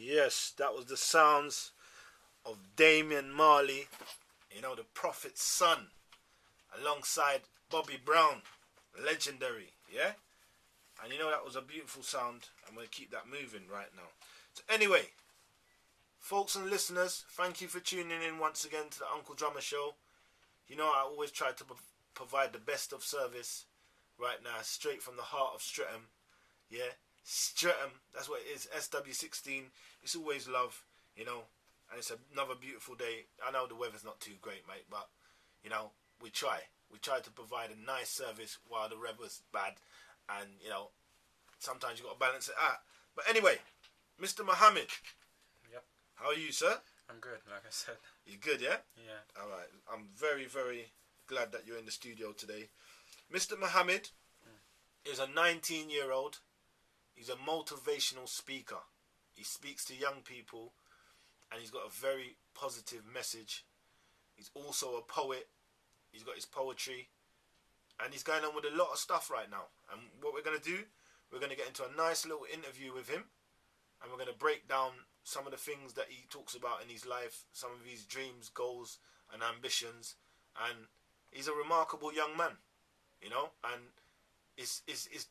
Yes, that was the sounds of Damian Marley, you know, the Prophet's son, alongside Bobby Brown, legendary, yeah? And you know, that was a beautiful sound. I'm going to keep that moving right now. So anyway, folks and listeners, thank you for tuning in once again to the Uncle Drummer Show. You know, I always try to provide the best of service right now, straight from the heart of Streatham, yeah? Streatham, that's what it is, SW16. It's always love, you know, and it's another beautiful day. I know the weather's not too great, mate, but, you know, we try. We try to provide a nice service while the weather's bad, and, you know, sometimes you got to balance it out. But anyway, Mr. Mohamed. Yep. How are you, sir? I'm good, like I said. You good, yeah? Yeah. All right. I'm very, very glad that you're in the studio today. Mr. Mohamed is a 19-year-old. He's a motivational speaker. He speaks to young people, and he's got a very positive message. He's also a poet. He's got his poetry, and he's going on with a lot of stuff right now. And what we're going to do, we're going to get into a nice little interview with him, and we're going to break down some of the things that he talks about in his life, some of his dreams, goals, and ambitions. And he's a remarkable young man, you know, and it's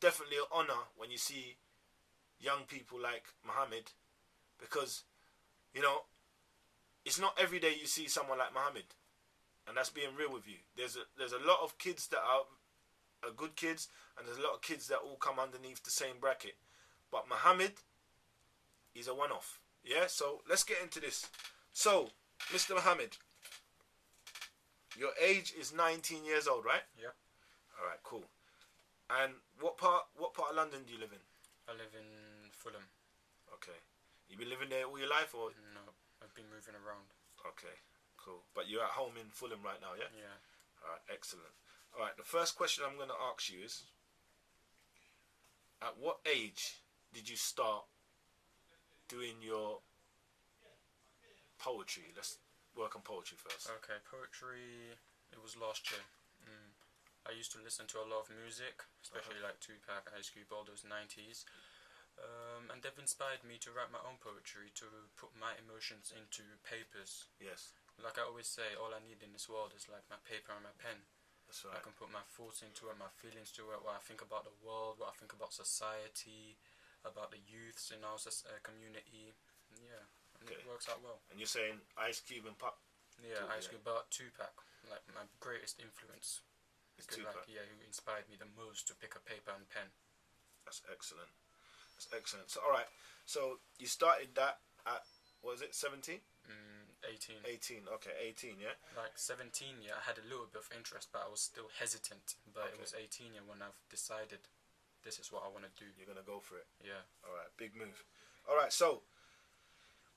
definitely an honor when you see young people like Mohamed, because, you know, it's not every day you see someone like Mohamed, and that's being real with you. There's a lot of kids that are good kids, and there's a lot of kids that all come underneath the same bracket, but Mohamed, he's a one-off. Yeah, so let's get into this. So, Mr. Mohamed, your age is 19 years old, right? Yeah. All right, cool. And what part of London do you live in? I live in Fulham. Okay. You been living there all your life, or? No, I've been moving around. Okay, cool. But you're at home in Fulham right now, yeah? Yeah. All right, excellent. All right, the first question I'm going to ask you is, at what age did you start doing your poetry? Let's work on poetry first. Okay, poetry, it was last year. I used to listen to a lot of music, especially like Tupac, Ice Cube, all those 90s. And they've inspired me to write my own poetry, to put my emotions into papers. Yes. Like I always say, all I need in this world is like my paper and my pen. That's right. I can put my thoughts into it, my feelings to it, what I think about the world, what I think about society, about the youths in our community. Yeah, and it works out well. And you're saying Ice Cube and Pop? Yeah, Ice Cube, but Tupac, like my greatest influence. It's Tupac. Like, yeah, who inspired me the most to pick a paper and pen. That's excellent. That's excellent. So, all right. So you started that at, what was it, 17? 18. 18. Okay, 18. Yeah. Like 17, yeah, I had a little bit of interest, but I was still hesitant. But it was 18, yeah, when I've decided this is what I want to do. You're gonna go for it. Yeah. All right. Big move. All right. So,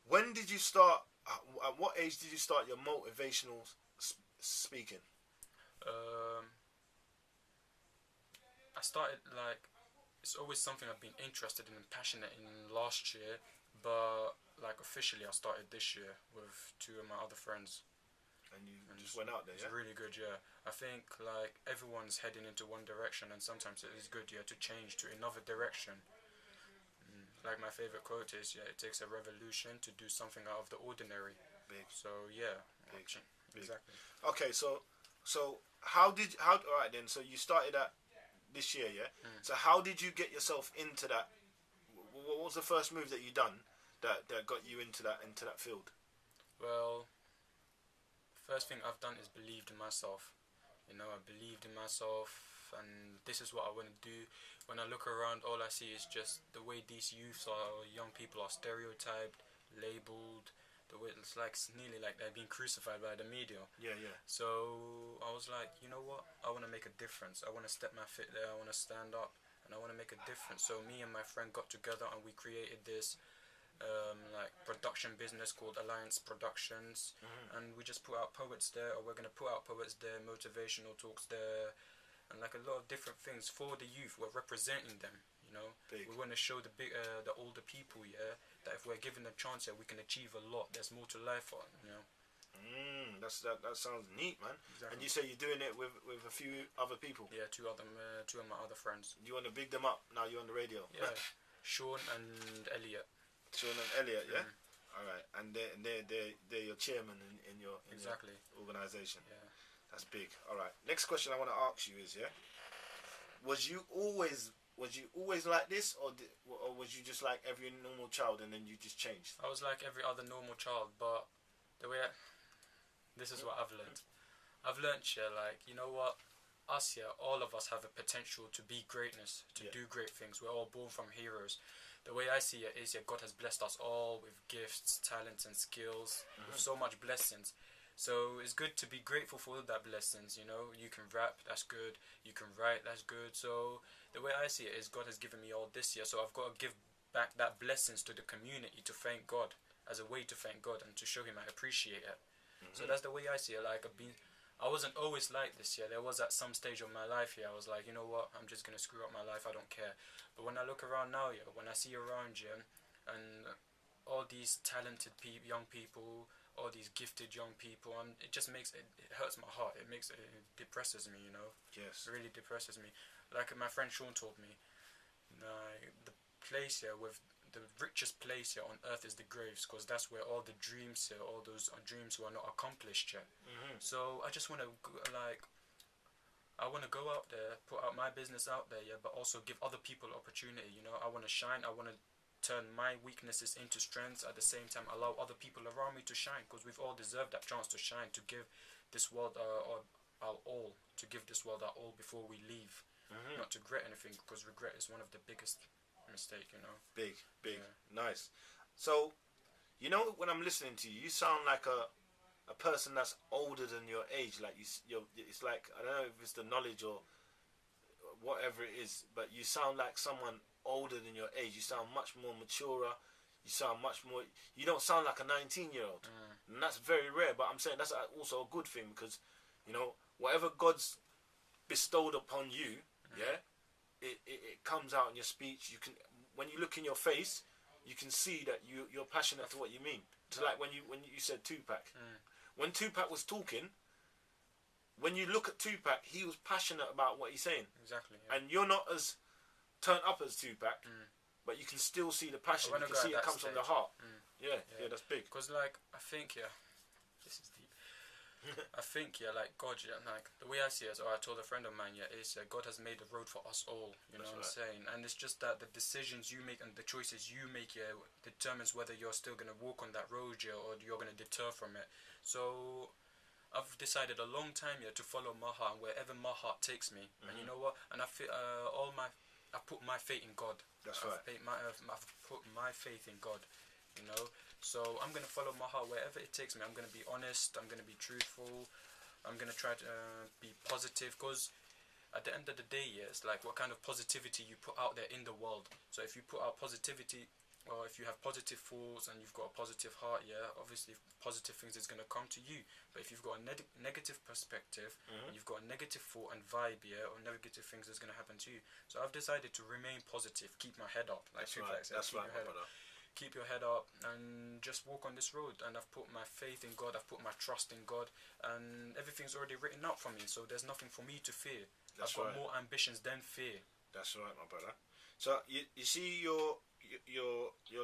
when did you start? At what age did you start your motivational speaking? I started, like, it's always something I've been interested in and passionate in last year, but like officially I started this year with two of my other friends. And you just went out there, It's really good, yeah. I think like everyone's heading into one direction, and sometimes it is good, yeah, to change to another direction. Like my favorite quote is, yeah, it takes a revolution to do something out of the ordinary. Big. So yeah, Big. exactly. Okay, so all right then, so you started at this year, yeah? So how did you get yourself into that? What was the first move that you done that got you into that field? Well, first thing I've done is believed in myself. You know, I believed in myself, and this is what I want to do. When I look around, all I see is just the way these youths or young people are stereotyped, labelled. The way it's like nearly like they're being crucified by the media. Yeah. So I was like, you know what? I want to make a difference. I want to step my foot there. I want to stand up, and I want to make a difference. So me and my friend got together, and we created this like production business called Alliance Productions, and we just put out poets there, or we're gonna put out poets there, motivational talks there, and like a lot of different things for the youth. We're representing them. You know, Big. we want to show the older people, yeah, that if we're given a chance, yeah, we can achieve a lot. There's more to life on, you know. That sounds neat, man. Exactly. And you say you're doing it with a few other people. Yeah, two of my other friends. You want to big them up now? You're on the radio. Yeah, Sean and Elliot. Sean and Elliot, yeah. All right, and they're your chairman in your Exactly. organisation. Yeah. That's big. All right. Next question I want to ask you is, yeah, was you always like this, or was you just like every normal child and then you just changed? I was like every other normal child, but the way this is what I've learned. I've learned, yeah, like, you know what, us here, all of us have a potential to be greatness, to do great things. We're all born from heroes. The way I see it is, yeah, God has blessed us all with gifts, talents, and skills, with so much blessings. So it's good to be grateful for that blessings. You know, you can rap, that's good. You can write, that's good. So the way I see it is, God has given me all this year, so I've got to give back that blessings to the community to thank God, as a way to thank God and to show Him I appreciate it. So that's the way I see it. Like, I wasn't always like this. Yeah, there was at some stage of my life here, I was like, you know what, I'm just gonna screw up my life. I don't care. But when I look around now, yeah, when I see around, yeah, and all these talented young people, all these gifted young people, and it just makes it hurts my heart. It depresses me, you know. Yes. It really depresses me. Like my friend Sean told me, the place here with the richest place here on earth is the graves, because that's where all the dreams here, all those dreams who are not accomplished yet. So I just want to I want to go out there, put out my business out there, yeah, but also give other people opportunity. You know, I want to shine. I want to turn my weaknesses into strengths, at the same time allow other people around me to shine, because we've all deserved that chance to shine, to give this world our all, to give this world our all before we leave. Not to regret anything, because regret is one of the biggest mistake, you know. Big, nice. So, you know, when I'm listening to you, you sound like a person that's older than your age. Like it's like, I don't know if it's the knowledge or whatever it is, but you sound like someone older than your age. You sound much more maturer. You sound much more. You don't sound like a 19-year-old, and that's very rare. But I'm saying that's also a good thing, because, you know, whatever God's bestowed upon you, yeah, it comes out in your speech. You can, when you look in your face, you can see that you're passionate to what you mean. So like when you said Tupac, when Tupac was talking, when you look at Tupac, he was passionate about what he's saying. Exactly. Yeah. And you're not as turned up as Tupac, but you can still see the passion. You can see it comes from the heart. Yeah, that's big. Because, like, I think, yeah, this is deep. I think, yeah, like, God, yeah, like, the way I see it, or I told a friend of mine, yeah, is God has made the road for us all, you know what I'm saying? And it's just that the decisions you make and the choices you make, yeah, determines whether you're still going to walk on that road, yeah, or you're going to deter from it. So I've decided a long time, yeah, to follow my heart, and wherever my heart takes me. And you know what? And I feel I put my faith in God. That's right. I've put my faith in God, you know. So I'm going to follow my heart wherever it takes me. I'm going to be honest. I'm going to be truthful. I'm going to try to be positive, because at the end of the day, yeah, it's like what kind of positivity you put out there in the world. So if you put out positivity, or if you have positive thoughts and you've got a positive heart, yeah, obviously positive things is going to come to you. But if you've got a negative perspective, and you've got a negative thought and vibe, yeah, or negative things is going to happen to you. So I've decided to remain positive, keep my head up. Like That's right, my brother. Keep your head up and just walk on this road. And I've put my faith in God, I've put my trust in God, and everything's already written out for me, so there's nothing for me to fear. I've got more ambitions than fear. That's right, my brother. So you see your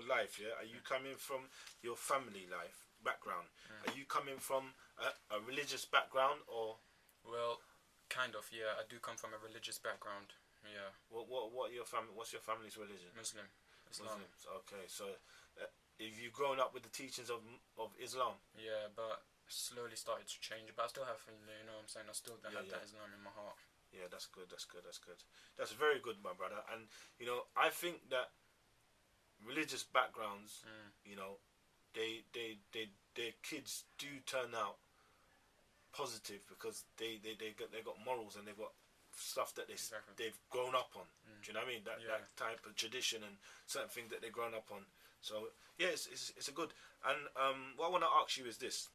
life, yeah? Are you coming from your family life background? Are you coming from a religious background, or? Well, kind of, yeah. I do come from a religious background, yeah. What your family? What's your family's religion? Islam. Muslims. Okay, so have you grown up with the teachings of Islam? Yeah, but slowly started to change. But I still have, you know what I'm saying, I still have that Islam in my heart. Yeah, that's good. That's very good, my brother. And, you know, I think that religious backgrounds, you know, their kids do turn out positive, because they got morals, and they've got stuff that they've grown up on. Do you know what I mean? That type of tradition and certain things that they've grown up on. So yeah, it's a good. And what I want to ask you is this: